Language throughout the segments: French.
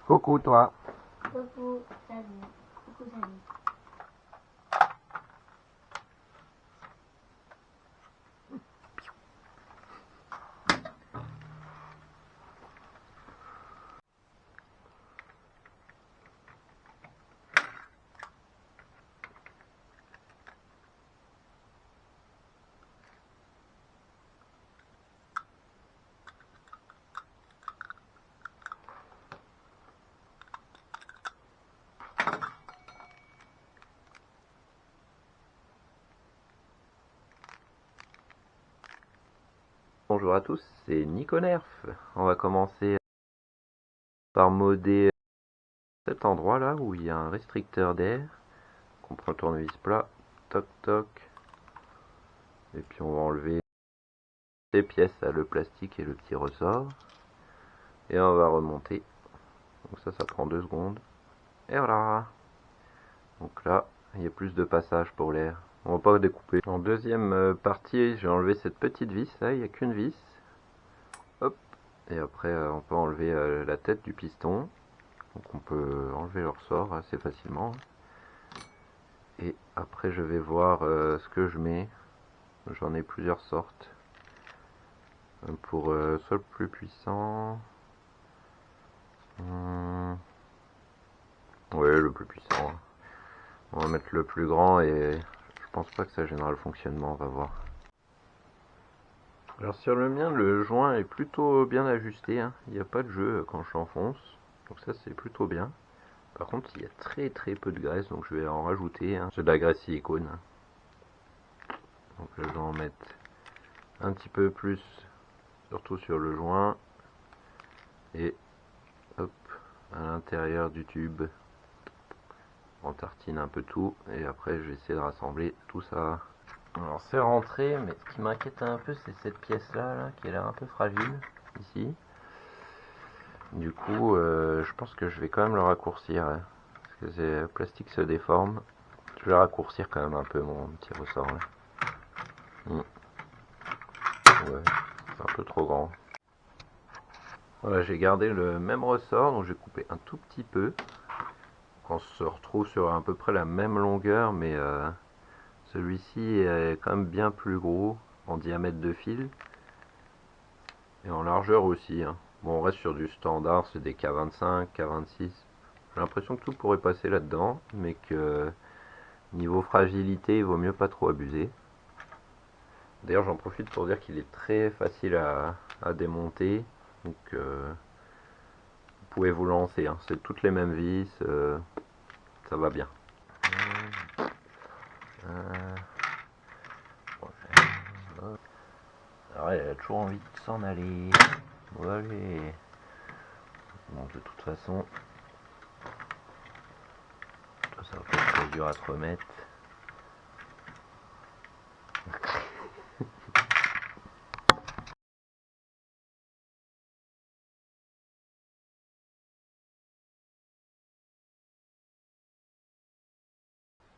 Coucou toi. Coucou, salut. Coucou, salut. Bonjour à tous, c'est Niconerf. On va commencer par modder cet endroit là où il y a un restricteur d'air. On prend le tournevis plat, toc toc. Et puis on va enlever ces pièces, là, le plastique et le petit ressort. Et on va remonter. Donc ça prend 2 secondes. Et voilà. Donc là, il y a plus de passage pour l'air. On va pas découper. En deuxième partie, j'ai enlevé cette petite vis là, il n'y a qu'une vis. Hop. Et après, on peut enlever la tête du piston. Donc on peut enlever le ressort assez facilement. Et après, je vais voir ce que je mets. J'en ai plusieurs sortes. Pour soit le plus puissant. Ouais, le plus puissant. On va mettre le plus grand et je pense pas que ça gênera le fonctionnement, on va voir. Alors sur le mien, le joint est plutôt bien ajusté, hein. Il n'y a pas de jeu quand je l'enfonce, donc ça c'est plutôt bien. Par contre, il y a très peu de graisse, donc je vais en rajouter, hein. C'est de la graisse silicone, hein. Donc là, je vais en mettre un petit peu plus, surtout sur le joint, et hop, à l'intérieur du tube. On tartine un peu tout, et après je vais essayer de rassembler tout ça. Alors c'est rentré, mais ce qui m'inquiète un peu, c'est cette pièce là, qui a l'air un peu fragile, ici. Du coup, je pense que je vais quand même le raccourcir, hein, parce que le plastique se déforme. Je vais raccourcir quand même un peu mon petit ressort là. Ouais, c'est un peu trop grand. Voilà, j'ai gardé le même ressort, donc j'ai coupé un tout petit peu. On se retrouve sur à peu près la même longueur, mais celui-ci est quand même bien plus gros en diamètre de fil. Et en largeur aussi, hein. Bon, on reste sur du standard, c'est des K25, K26. J'ai l'impression que tout pourrait passer là-dedans, mais que niveau fragilité, il vaut mieux pas trop abuser. D'ailleurs, j'en profite pour dire qu'il est très facile à démonter. Donc, vous pouvez vous lancer, hein. C'est toutes les mêmes vis, ça va bien. Alors, elle a toujours envie de s'en aller. Bon, allez. Bon, de toute façon, ça va pas être très dur à te remettre.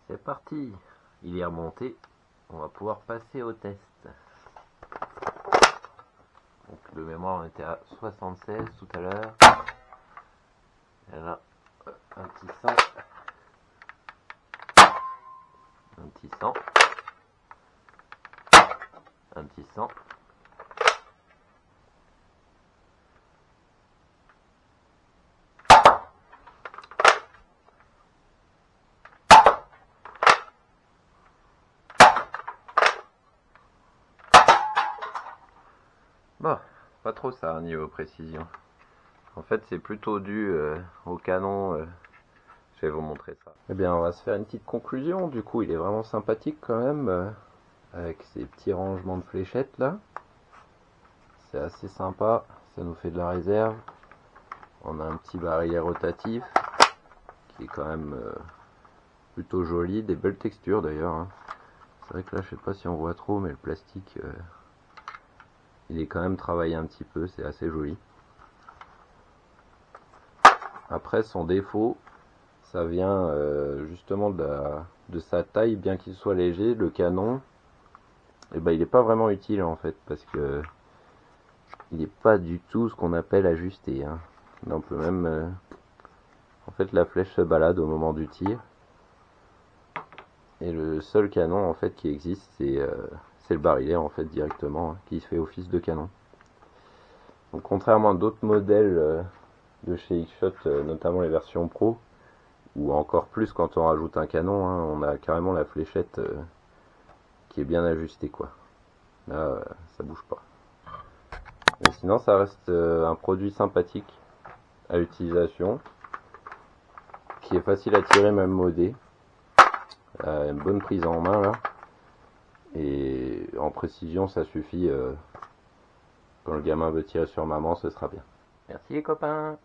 C'est parti, il est remonté, on va pouvoir passer au test. Donc de mémoire on était à 76 tout à l'heure. Et là, un petit 100, un petit 100, un petit 100. Bon, pas trop ça niveau précision. En fait c'est plutôt dû au canon. Je vais vous montrer ça. Eh bien on va se faire une petite conclusion. Du coup il est vraiment sympathique quand même. Avec ces petits rangements de fléchettes là. C'est assez sympa. Ça nous fait de la réserve. On a un petit barillet rotatif qui est quand même plutôt joli, des belles textures d'ailleurs, hein. C'est vrai que là je sais pas si on voit trop, mais le plastique il est quand même travaillé un petit peu, c'est assez joli. Après son défaut, ça vient justement de sa taille, bien qu'il soit léger, le canon, et ben il n'est pas vraiment utile en fait, parce que il n'est pas du tout ce qu'on appelle ajusté, hein. On peut même en fait la flèche se balade au moment du tir, et le seul canon en fait qui existe c'est le barillet en fait directement, hein, qui fait office de canon. Donc contrairement à d'autres modèles de chez X-Shot, notamment les versions Pro, ou encore plus quand on rajoute un canon, hein, on a carrément la fléchette qui est bien ajustée quoi. Là ça bouge pas. Mais sinon ça reste un produit sympathique à utilisation, qui est facile à tirer même modé, une bonne prise en main là, et en précision ça suffit, quand le gamin veut tirer sur maman, ce sera bien. Merci les copains.